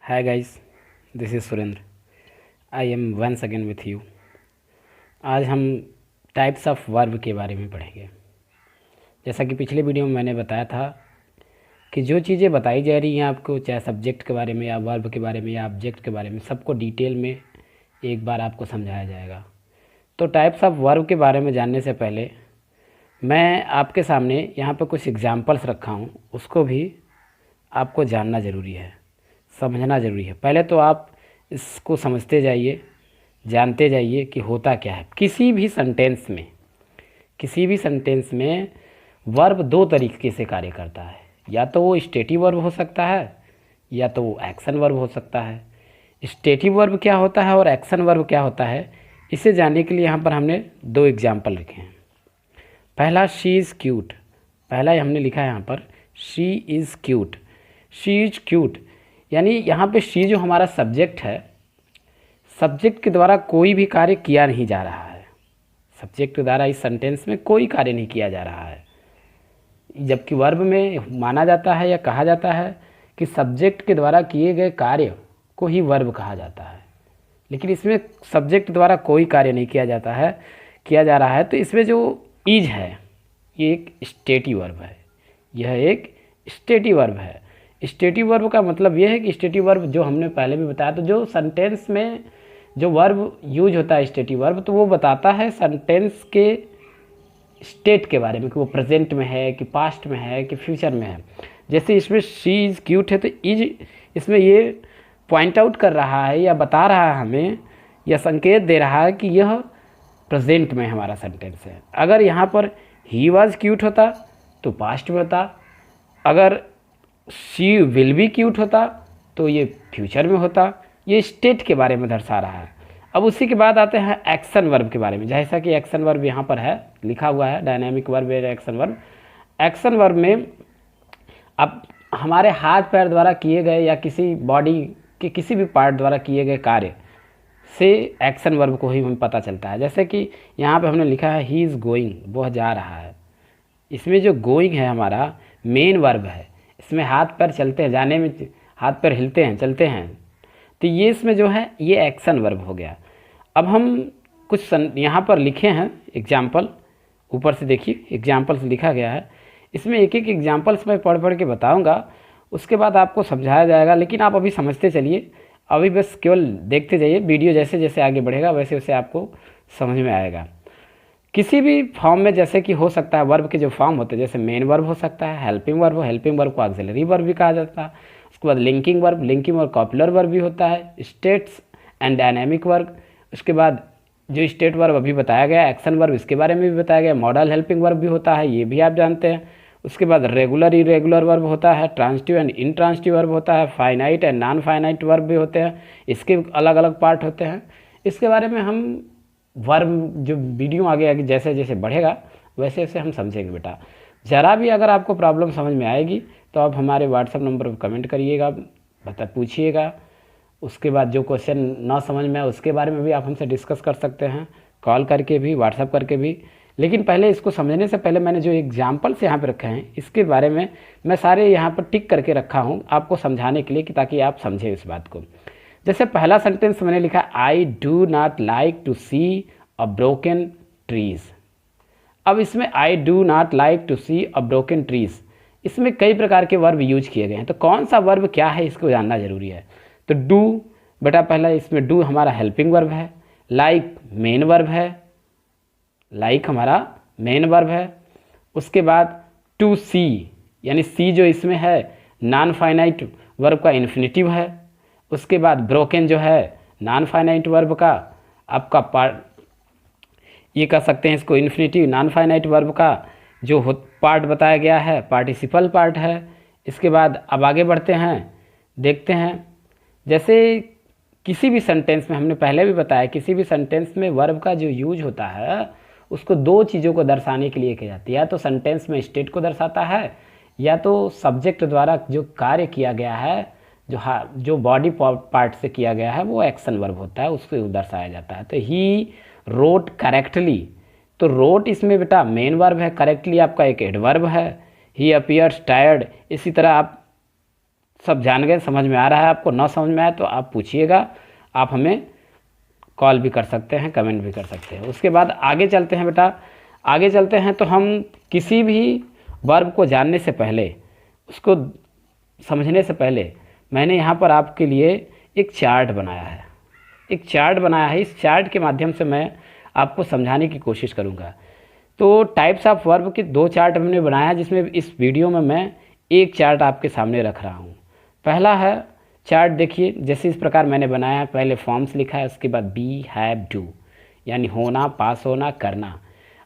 Hi guys, this is Surendra. I am once again with you. आज हम types of verb के बारे में पढ़ेंगे. जैसा कि पिछले वीडियो में मैंने बताया था कि जो चीज़ें बताई जा रही हैं आपको, चाहे सब्जेक्ट के बारे में या वर्ब के बारे में या ऑब्जेक्ट के बारे में, सबको डिटेल में एक बार आपको समझाया जाएगा. तो टाइप्स ऑफ वर्ब के बारे में जानने से पहले मैं आपके सामने यहाँ पर कुछ एग्जाम्पल्स रखा हूँ, उसको भी आपको जानना ज़रूरी है, समझना ज़रूरी है. पहले तो आप इसको समझते जाइए, जानते जाइए कि होता क्या है. किसी भी सेंटेंस में वर्ब दो तरीके से कार्य करता है. या तो वो स्टेटिव वर्ब हो सकता है या तो वो एक्शन वर्ब हो सकता है. स्टेटिव वर्ब क्या होता है और एक्शन वर्ब क्या होता है, इसे जानने के लिए यहाँ पर हमने दो एग्जाम्पल लिखे हैं. पहला शी इज़ क्यूट. पहला हमने लिखा है यहाँ पर she is cute. She is cute यानी यहाँ पे शी जो हमारा सब्जेक्ट है, सब्जेक्ट के द्वारा कोई भी कार्य किया नहीं जा रहा है. सब्जेक्ट के द्वारा इस सेंटेंस में कोई कार्य नहीं किया जा रहा है. जबकि वर्ब में माना जाता है या कहा जाता है कि सब्जेक्ट के द्वारा किए गए कार्य को ही वर्ब कहा जाता है. लेकिन इसमें सब्जेक्ट द्वारा कोई कार्य नहीं किया जा रहा है. तो इसमें जो इज है ये एक स्टेटिव वर्ब है. यह एक स्टेटिव वर्ब है. स्टेटिव वर्ब का मतलब यह है कि स्टेटिव वर्ब जो हमने पहले भी बताया, तो जो सेंटेंस में जो वर्ब यूज होता है स्टेटिव वर्ब, तो वो बताता है सेंटेंस के स्टेट के बारे में कि वो प्रेजेंट में है कि पास्ट में है कि फ्यूचर में है. जैसे इसमें शी इज़ क्यूट है तो इज इसमें ये पॉइंट आउट कर रहा है या बता रहा है हमें, या संकेत दे रहा है कि यह प्रेजेंट में हमारा सेंटेंस है. अगर यहाँ पर ही वॉज क्यूट होता तो पास्ट में होता. अगर शी विल बी क्यूट होता तो ये फ्यूचर में होता. ये स्टेट के बारे में दर्शा रहा है. अब उसी के बाद आते हैं एक्शन वर्ब के बारे में. जैसा कि एक्शन वर्ब यहाँ पर है, लिखा हुआ है डायनामिक वर्ब या एक्शन वर्ब. एक्शन वर्ब में अब हमारे हाथ पैर द्वारा किए गए या किसी बॉडी के किसी भी पार्ट द्वारा किए गए कार्य से एक्शन वर्ब को ही हमें पता चलता है. जैसे कि यहाँ पे हमने लिखा है ही इज़ गोइंग, वह जा रहा है. इसमें जो गोइंग है हमारा मेन वर्ब है. इसमें हाथ पैर चलते हैं, जाने में हाथ पैर हिलते हैं, चलते हैं, तो ये इसमें जो है ये एक्शन वर्ब हो गया. अब हम कुछ यहाँ पर लिखे हैं एग्जाम्पल, ऊपर से देखिए एग्जाम्पल्स लिखा गया है. इसमें एक एक एग्जाम्पल्स मैं पढ़ के बताऊंगा, उसके बाद आपको समझाया जाएगा. लेकिन आप अभी समझते चलिए, अभी बस केवल देखते जाइए. वीडियो जैसे जैसे आगे बढ़ेगा वैसे वैसे आपको समझ में आएगा. किसी भी फॉर्म में, जैसे कि हो सकता है वर्ब के जो फॉर्म होते हैं, जैसे मेन वर्ब हो सकता है, हेल्पिंग वर्ब को ऑक्सिलरी वर्ब भी कहा जाता है. उसके बाद लिंकिंग और कॉपुलर वर्ब भी होता है. States and dynamic verb. उसके बाद जो स्टेट वर्ब अभी बताया गया, एक्शन वर्ब इसके बारे में भी बताया गया. मॉडल हेल्पिंग वर्ब भी होता है, ये भी आप जानते हैं. उसके बाद रेगुलर इरेगुलर वर्ब होता है. ट्रांजिटिव एंड इनट्रांजिटिव वर्ब होता है. Finite and non finite verb भी होते हैं. इसके अलग अलग पार्ट होते हैं. इसके बारे में हम वर्ब जो वीडियो आगे जैसे जैसे बढ़ेगा वैसे वैसे हम समझेंगे बेटा. ज़रा भी अगर आपको प्रॉब्लम समझ में आएगी तो आप हमारे व्हाट्सएप नंबर पर कमेंट करिएगा, पूछिएगा. उसके बाद जो क्वेश्चन ना समझ में आए उसके बारे में भी आप हमसे डिस्कस कर सकते हैं, कॉल करके भी, व्हाट्सएप करके भी. लेकिन पहले इसको समझने से पहले मैंने जो एग्जाम्पल्स यहाँ पर रखे हैं इसके बारे में मैं सारे यहाँ पर टिक करके रखा हूँ आपको समझाने के लिए, कि ताकि आप समझें इस बात को. जैसे पहला सेंटेंस मैंने लिखा, I do not like to see a broken trees. अब इसमें I do not like to see a broken trees, इसमें कई प्रकार के वर्ब यूज किए गए हैं. तो कौन सा वर्ब क्या है इसको जानना जरूरी है. तो डू बेटा, पहला इसमें डू हमारा हेल्पिंग वर्ब है. लाइक मेन वर्ब है, लाइक हमारा मेन वर्ब है. उसके बाद टू सी यानी सी जो इसमें है नॉन फाइनाइट वर्ब का इन्फिनेटिव है. उसके बाद ब्रोकन जो है नॉन फाइनाइट वर्ब का आपका पार्ट, ये कह सकते हैं इसको इन्फिनेटिव नॉन फाइनाइट वर्ब का जो पार्ट बताया गया है पार्टिसिपल पार्ट है. इसके बाद अब आगे बढ़ते हैं, देखते हैं. जैसे किसी भी सेंटेंस में हमने पहले भी बताया, किसी भी सेंटेंस में वर्ब का जो यूज होता है उसको दो चीज़ों को दर्शाने के लिए किया जाता है. या तो सेंटेंस में स्टेट को दर्शाता है, या तो सब्जेक्ट द्वारा जो कार्य किया गया है, जो बॉडी पार्ट से किया गया है वो एक्शन वर्ब होता है, उसको दर्शाया जाता है. तो ही रोट करेक्टली, तो रोट इसमें बेटा मेन वर्ब है, करेक्टली आपका एक एडवर्ब है. ही अपीयर्स टायर्ड, इसी तरह आप सब जान गए, समझ में आ रहा है आपको? ना समझ में आए तो आप पूछिएगा, आप हमें कॉल भी कर सकते हैं, कमेंट भी कर सकते हैं। उसके बाद आगे चलते हैं बेटा, आगे चलते हैं तो हम किसी भी वर्ब को जानने से पहले, उसको समझने से पहले मैंने यहाँ पर आपके लिए एक चार्ट बनाया है, एक चार्ट बनाया है। इस चार्ट के माध्यम से मैं आपको समझाने की कोशिश करूँगा। तो टाइप्स ऑफ वर्ब के 2 चार्ट हमने बनाया, जिसमें इस वीडियो में मैं एक चार्ट आपके सामने रख रहा हूँ। पहला है चार्ट, देखिए जैसे इस प्रकार मैंने बनाया है। पहले फॉर्म्स लिखा है, उसके बाद बी, हैव, डू, यानी होना, पास होना, करना।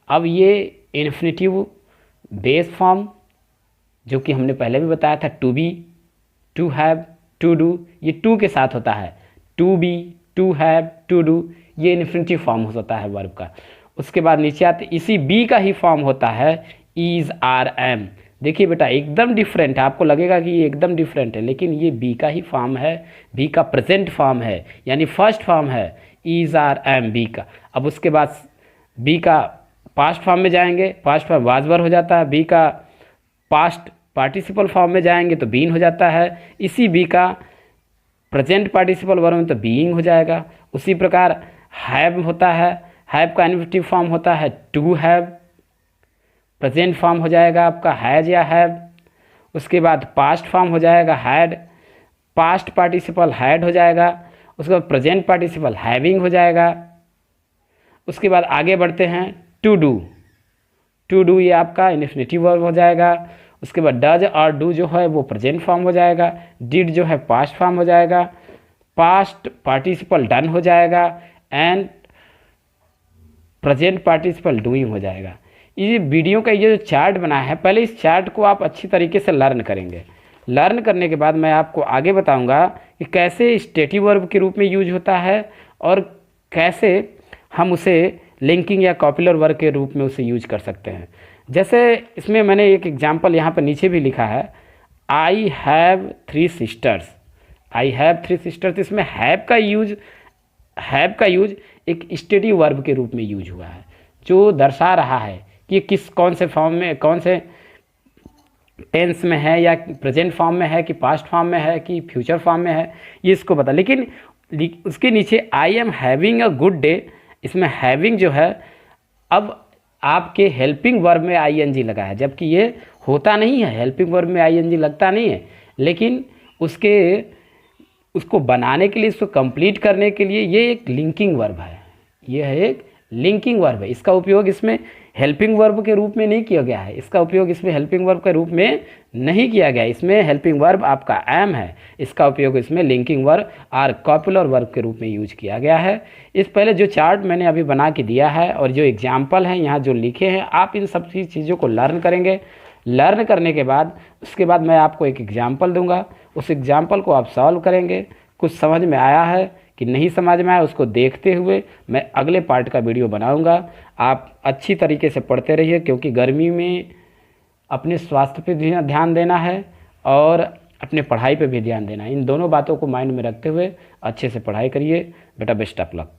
अब ये इन्फिनेटिव बेस फॉर्म जो कि हमने पहले भी बताया था, to be, to have, to do, ये टू के साथ होता है। To be, to have, to do, ये इन्फिनेटिव फॉर्म होता है वर्ब का। उसके बाद नीचे आते इसी बी का ही फॉर्म होता है इज, आर, एम। देखिए बेटा एकदम डिफरेंट है, आपको लगेगा कि ये एकदम डिफरेंट है, लेकिन ये बी का ही फॉर्म है, बी का प्रेजेंट फॉर्म है, यानी फर्स्ट फॉर्म है इज, आर, एम, बी का। अब उसके बाद बी का पास्ट फॉर्म में जाएंगे, पास्ट फॉर्म वाज वर हो जाता है। बी का पास्ट पार्टिसिपल फॉर्म में जाएंगे तो बीन हो जाता है। इसी बी का प्रेजेंट पार्टिसिपल वर्ब में तो बीइंग हो जाएगा। उसी प्रकार हैव होता है, हैव का इन्फिनेटिव फॉर्म होता है टू हैव, प्रेजेंट फॉर्म हो जाएगा आपका हैज या हैव। उसके बाद पास्ट फॉर्म हो जाएगा हैड, पास्ट पार्टिसिपल हैड हो जाएगा। उसके बाद प्रेजेंट पार्टिसिपल हैविंग हो जाएगा। उसके बाद आगे बढ़ते हैं, टू डू, टू डू ये आपका इन्फिनेटिव वर्ब हो जाएगा। उसके बाद डज और डू जो है वो प्रेजेंट फॉर्म हो जाएगा। डिड जो है पास्ट फॉर्म हो जाएगा। पास्ट पार्टिसिपल डन हो जाएगा एंड प्रेजेंट पार्टिसिपल डूइंग हो जाएगा। ये वीडियो का ये जो चार्ट बना है, पहले इस चार्ट को आप अच्छी तरीके से लर्न करेंगे। लर्न करने के बाद मैं आपको आगे बताऊंगा कि कैसे स्टेटिव वर्ब के रूप में यूज होता है और कैसे हम उसे लिंकिंग या कॉपुलर वर्ब के रूप में उसे यूज कर सकते हैं। जैसे इसमें मैंने एक एग्जाम्पल यहाँ पर नीचे भी लिखा है, I have 3 sisters. I have 3 sisters, इसमें हैव का यूज एक स्टेटिव वर्ब के रूप में यूज हुआ है, जो दर्शा रहा है कि कौन से फॉर्म में, कौन से टेंस में है, या प्रेजेंट फॉर्म में है, कि पास्ट फॉर्म में है, कि फ्यूचर फॉर्म में है, ये इसको पता। लेकिन उसके नीचे I am having a good day, इसमें हैविंग जो है अब आपके हेल्पिंग वर्ब में आईएनजी लगा है, जबकि ये होता नहीं है, हेल्पिंग वर्ब में आईएनजी लगता नहीं है। लेकिन उसको बनाने के लिए, इसको कंप्लीट करने के लिए ये एक लिंकिंग वर्ब है, ये है एक लिंकिंग वर्ब है। इसका उपयोग इसमें हेल्पिंग वर्ब के रूप में नहीं किया गया है, इसका उपयोग इसमें हेल्पिंग वर्ब के रूप में नहीं किया गया। इसमें हेल्पिंग वर्ब आपका एम है, इसका उपयोग इसमें लिंकिंग वर्ब और कॉपुलर वर्ब के रूप में यूज किया गया है। इस पहले जो चार्ट मैंने अभी बना के दिया है और जो एग्जाम्पल हैं यहाँ जो लिखे हैं, आप इन सब चीज़ों को लर्न करेंगे। लर्न करने के बाद उसके बाद मैं आपको एक एग्जाम्पल दूंगा, उस एग्जाम्पल को आप सॉल्व करेंगे। कुछ समझ में आया है कि नहीं समझ में आया, उसको देखते हुए मैं अगले पार्ट का वीडियो बनाऊंगा। आप अच्छी तरीके से पढ़ते रहिए, क्योंकि गर्मी में अपने स्वास्थ्य पे भी ध्यान देना है और अपने पढ़ाई पे भी ध्यान देना है। इन दोनों बातों को माइंड में रखते हुए अच्छे से पढ़ाई करिए बेटा। Best of luck.